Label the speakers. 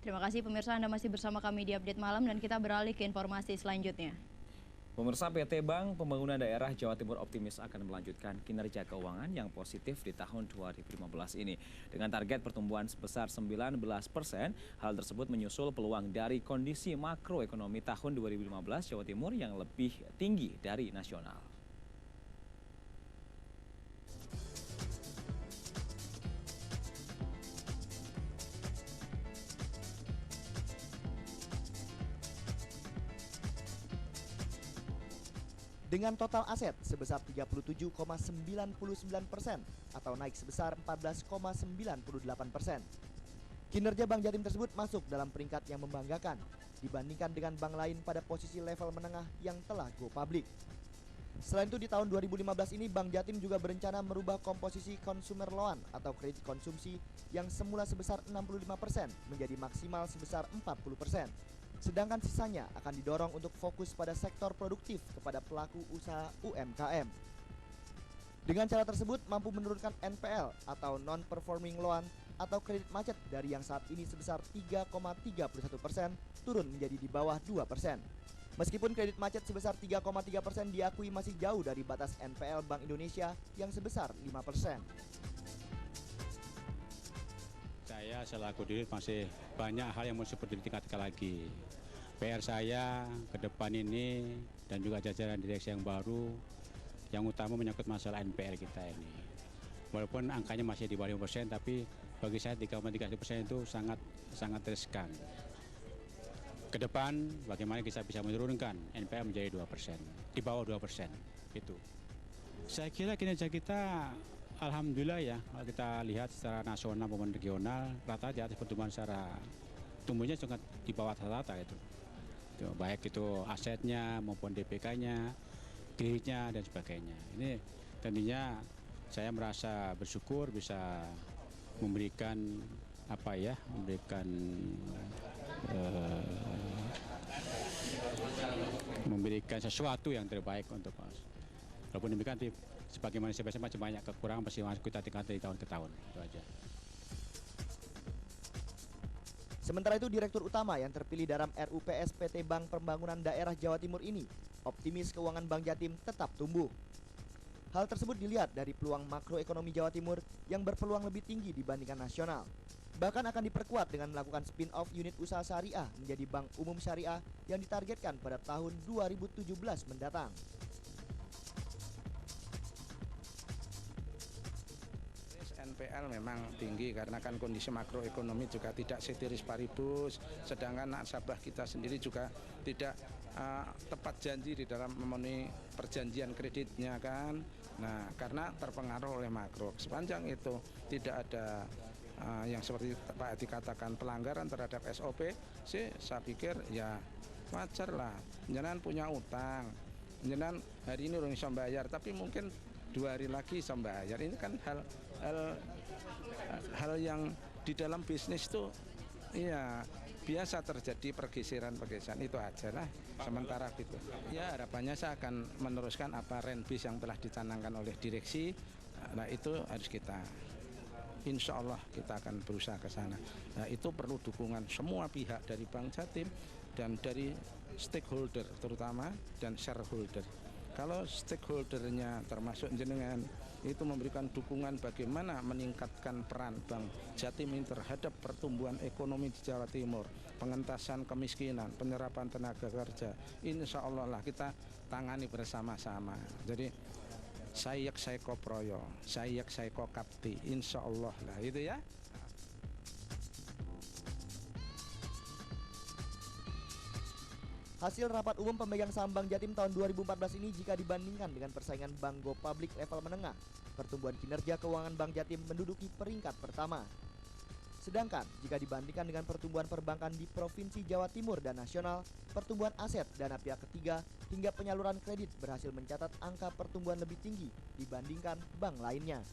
Speaker 1: Terima kasih pemirsa, Anda masih bersama kami di Update Malam dan kita beralih ke informasi selanjutnya.
Speaker 2: Pemirsa, PT Bank Pembangunan Daerah Jawa Timur optimis akan melanjutkan kinerja keuangan yang positif di tahun 2015 ini. Dengan target pertumbuhan sebesar 19%, hal tersebut menyusul peluang dari kondisi makroekonomi tahun 2015 Jawa Timur yang lebih tinggi dari nasional.
Speaker 3: Dengan total aset sebesar 37,99% atau naik sebesar 14,98%. Kinerja Bank Jatim tersebut masuk dalam peringkat yang membanggakan dibandingkan dengan bank lain pada posisi level menengah yang telah go public. Selain itu di tahun 2015 ini Bank Jatim juga berencana merubah komposisi consumer loan atau kredit konsumsi yang semula sebesar 65% menjadi maksimal sebesar 40%. Sedangkan sisanya akan didorong untuk fokus pada sektor produktif kepada pelaku usaha UMKM. Dengan cara tersebut mampu menurunkan NPL atau non-performing loan atau kredit macet dari yang saat ini sebesar 3,31% turun menjadi di bawah 2%. Meskipun kredit macet sebesar 3,3% diakui masih jauh dari batas NPL Bank Indonesia yang sebesar 5%.
Speaker 4: Saya selaku diri masih banyak hal yang mesti perlu ditingkatkan lagi. PR saya ke depan ini dan juga jajaran direksi yang baru, yang utama menyangkut masalah NPL kita ini. Walaupun angkanya masih di bawah 5%, tapi bagi saya 3,3% itu sangat riskan. Ke depan bagaimana kita bisa menurunkan NPL menjadi 2%, di bawah 2%. Itu. Saya kira kinerja kita alhamdulillah ya, kalau kita lihat secara nasional maupun regional, rata di atas pertumbuhan secara tumbuhnya sangat di bawah rata-rata itu. Baik itu asetnya maupun DPK-nya, kreditnya dan sebagainya. Ini tentunya saya merasa bersyukur bisa memberikan memberikan sesuatu yang terbaik untuk Mas. Walaupun demikian, sebagaimana sebesar macam banyak kekurangan pasti kita tingkatkan dari tahun ke tahun. Itu aja.
Speaker 3: Sementara itu Direktur Utama yang terpilih dalam RUPS PT Bank Pembangunan Daerah Jawa Timur ini optimis keuangan Bank Jatim tetap tumbuh. Hal tersebut dilihat dari peluang makroekonomi Jawa Timur yang berpeluang lebih tinggi dibandingkan nasional. Bahkan akan diperkuat dengan melakukan spin-off unit usaha syariah menjadi Bank Umum Syariah yang ditargetkan pada tahun 2017 mendatang.
Speaker 5: NPL memang tinggi karena kan kondisi makroekonomi juga tidak ceteris paribus, sedangkan nasabah kita sendiri juga tidak tepat janji di dalam memenuhi perjanjian kreditnya kan. Nah, karena terpengaruh oleh makro. Sepanjang itu tidak ada yang seperti Pak Edi katakan pelanggaran terhadap SOP, saya pikir ya wajar lah. Jenengan punya utang, jenengan hari ini belum bisa bayar, tapi mungkin 2 hari lagi bisa bayar. Ini kan hal yang di dalam bisnis itu ya biasa terjadi pergeseran itu aja lah sementara gitu. Ya harapannya saya akan meneruskan apa renbis yang telah dicanangkan oleh direksi. Nah itu harus kita, insya Allah kita akan berusaha ke sana. Nah itu perlu dukungan semua pihak dari Bank Jatim dan dari stakeholder terutama dan shareholder. Kalau stakeholdernya termasuk jenengan itu memberikan dukungan bagaimana meningkatkan peran Bank Jatim ini terhadap pertumbuhan ekonomi di Jawa Timur, pengentasan kemiskinan, penyerapan tenaga kerja, insya Allah lah kita tangani bersama-sama. Jadi sayak saiko proyo, sayak saiko kapti, insya Allah lah itu ya.
Speaker 3: Hasil rapat umum pemegang saham Bank Jatim tahun 2014 ini jika dibandingkan dengan persaingan bank go public level menengah, pertumbuhan kinerja keuangan Bank Jatim menduduki peringkat pertama. Sedangkan jika dibandingkan dengan pertumbuhan perbankan di Provinsi Jawa Timur dan nasional, pertumbuhan aset dana pihak ketiga hingga penyaluran kredit berhasil mencatat angka pertumbuhan lebih tinggi dibandingkan bank lainnya.